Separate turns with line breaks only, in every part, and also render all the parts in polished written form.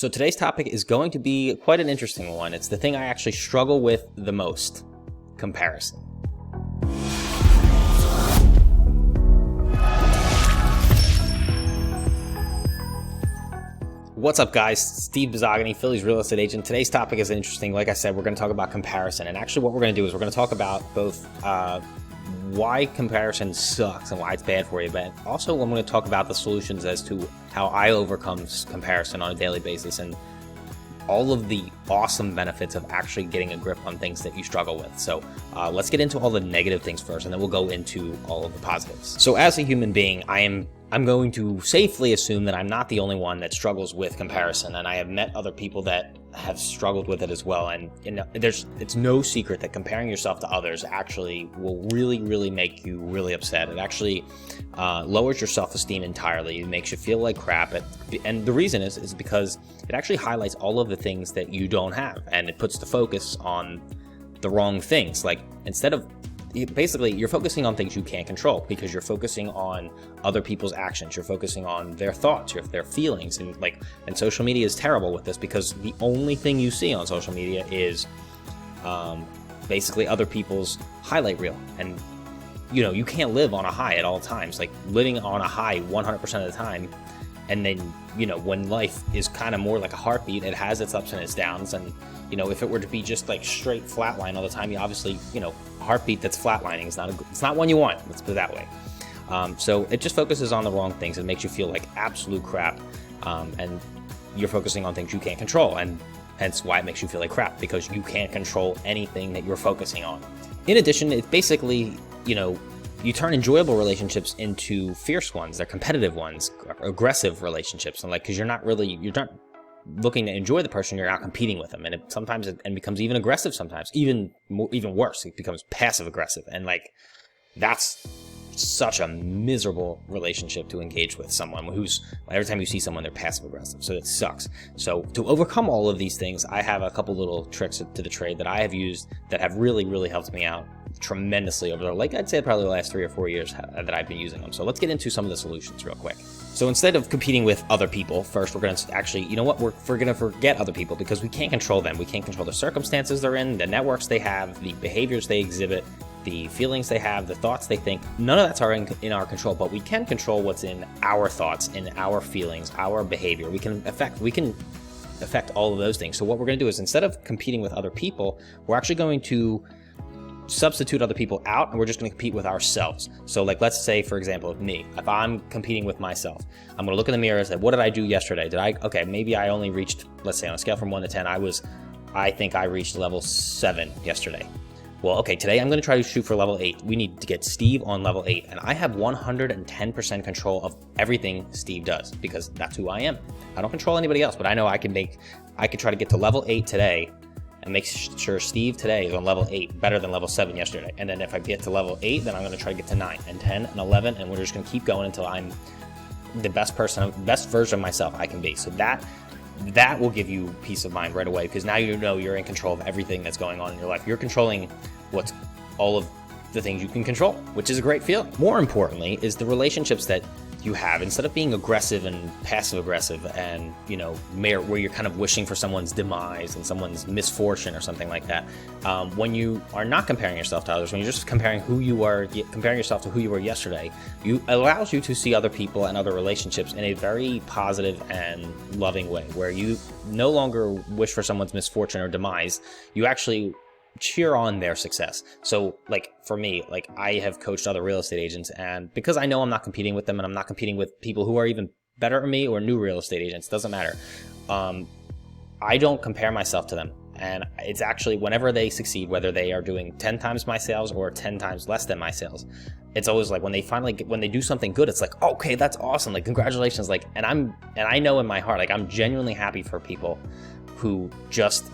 So today's topic is going to be quite an interesting one. It's the thing I actually struggle with the most: comparison. What's up, guys? Steve Bizzogany, Philly's real estate agent. Today's topic is interesting. Like I said, we're going to talk about comparison. And actually what we're going to do is we're going to talk about both why comparison sucks and why it's bad for you, but also I'm going to talk about the solutions as to how I overcome comparison on a daily basis and all of the awesome benefits of actually getting a grip on things that you struggle with. So let's get into all the negative things first, and then we'll go into all of the positives. So as a human being, I'm going to safely assume that I'm not the only one that struggles with comparison, and I have met other people that have struggled with it as well. And it's no secret that comparing yourself to others actually will really make you really upset. It actually lowers your self-esteem entirely. It makes you feel like crap. And the reason is because it actually highlights all of the things that you don't have, and it puts the focus on the wrong things. Like, instead of basically, you're focusing on things you can't control because you're focusing on other people's actions. You're focusing on their thoughts, their feelings, and social media is terrible with this because the only thing you see on social media is basically other people's highlight reel. And you can't live on a high at all times. Like, living on a high 100% of the time, and then when life is kind of more like a heartbeat, it has its ups and its downs. And if it were to be just like straight flatline all the time, you obviously a heartbeat that's flatlining is it's not one you want. Let's put it that way. So it just focuses on the wrong things. It makes you feel like absolute crap, and you're focusing on things you can't control, and hence why it makes you feel like crap, because you can't control anything that you're focusing on. In addition, it's basically you turn enjoyable relationships into fierce ones. They're competitive ones, aggressive relationships, and because you're not looking to enjoy the person, you're not competing with them, and sometimes it becomes even aggressive. Sometimes even worse, it becomes passive aggressive, and that's such a miserable relationship to engage with someone who's, every time you see someone, they're passive aggressive. So it sucks. So to overcome all of these things, I have a couple little tricks to the trade that I have used that have really helped me out tremendously over I'd say probably the last 3 or 4 years that I've been using them. So let's get into some of the solutions real quick. So instead of competing with other people, first we're going to actually, we're going to forget other people, because we can't control them. We can't control the circumstances they're in, the networks they have, the behaviors they exhibit, the feelings they have, the thoughts they think. None of that's in our control, but we can control what's in our thoughts, in our feelings, our behavior. We can affect all of those things. So what we're going to do is, instead of competing with other people, we're actually going to substitute other people out, and we're just going to compete with ourselves. So let's say, for example, me, if I'm competing with myself, I'm going to look in the mirror and say, what did I do yesterday? Maybe I only reached, let's say on a scale from 1 to 10, I think I reached level 7 yesterday. Well, okay, today I'm going to try to shoot for level 8. We need to get Steve on level 8, and I have 110% control of everything Steve does, because that's who I am. I don't control anybody else, but I know I could try to get to level 8 today and make sure Steve today is on level 8, better than level 7 yesterday. And then if I get to level 8, then I'm going to try to get to 9 and 10 and 11, and we're just going to keep going until I'm the best version of myself I can be. So that will give you peace of mind right away, because now you're in control of everything that's going on in your life. You're controlling what's all of the things you can control, which is a great feeling. More importantly is the relationships that you have. Instead of being aggressive and passive aggressive and where you're kind of wishing for someone's demise and someone's misfortune or something like that, when you are not comparing yourself to others, when you're just comparing yourself to who you were yesterday, it allows you to see other people and other relationships in a very positive and loving way, where you no longer wish for someone's misfortune or demise. You actually cheer on their success. So for me, I have coached other real estate agents, and because I know I'm not competing with them, and I'm not competing with people who are even better than me or new real estate agents, doesn't matter. I don't compare myself to them. And it's actually, whenever they succeed, whether they are doing 10 times my sales or 10 times less than my sales, it's always when they do something good, it's okay, that's awesome, congratulations. And I know in my heart, I'm genuinely happy for people who just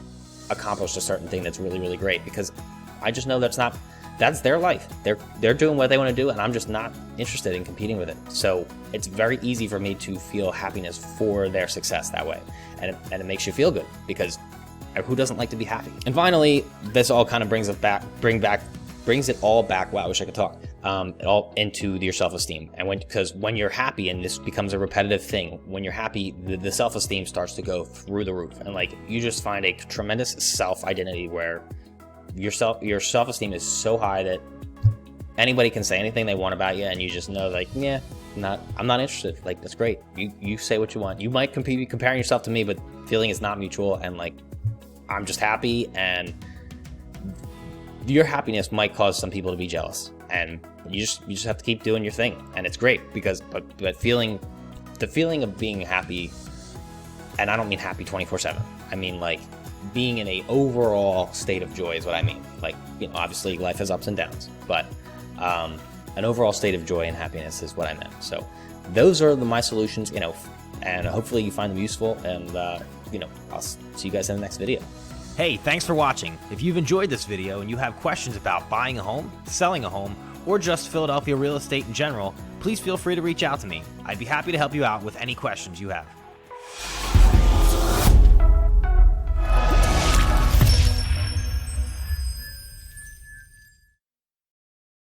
accomplished a certain thing that's really great, because I just know that's their life. They're doing what they want to do, and I'm just not interested in competing with it. So it's very easy for me to feel happiness for their success that way, and it makes you feel good, because who doesn't like to be happy? And finally, this all kind of brings it all back. Wow, I wish I could talk. it all into your self-esteem. And because when you're happy, and this becomes a repetitive thing, when you're happy, the self-esteem starts to go through the roof, and like you just find a tremendous self-identity where your self-esteem is so high that anybody can say anything they want about you, and you just know, like, yeah, I'm not interested. Like, that's great. You say what you want. You might be comparing yourself to me, but feeling is not mutual, and like I'm just happy, and your happiness might cause some people to be jealous, and you just have to keep doing your thing, and it's great because but the feeling of being happy, and I don't mean happy 24/7. I mean like being in a overall state of joy is what I mean. Like, you know, obviously life has ups and downs, but an overall state of joy and happiness is what I meant. So those are my solutions, you know, and hopefully you find them useful, and you know, I'll see you guys in the next video. Hey, thanks for watching. If you've enjoyed this video and you have questions about buying a home, selling a home, or just Philadelphia real estate in general, please feel free to reach out to me. I'd be happy to help you out with any questions you have.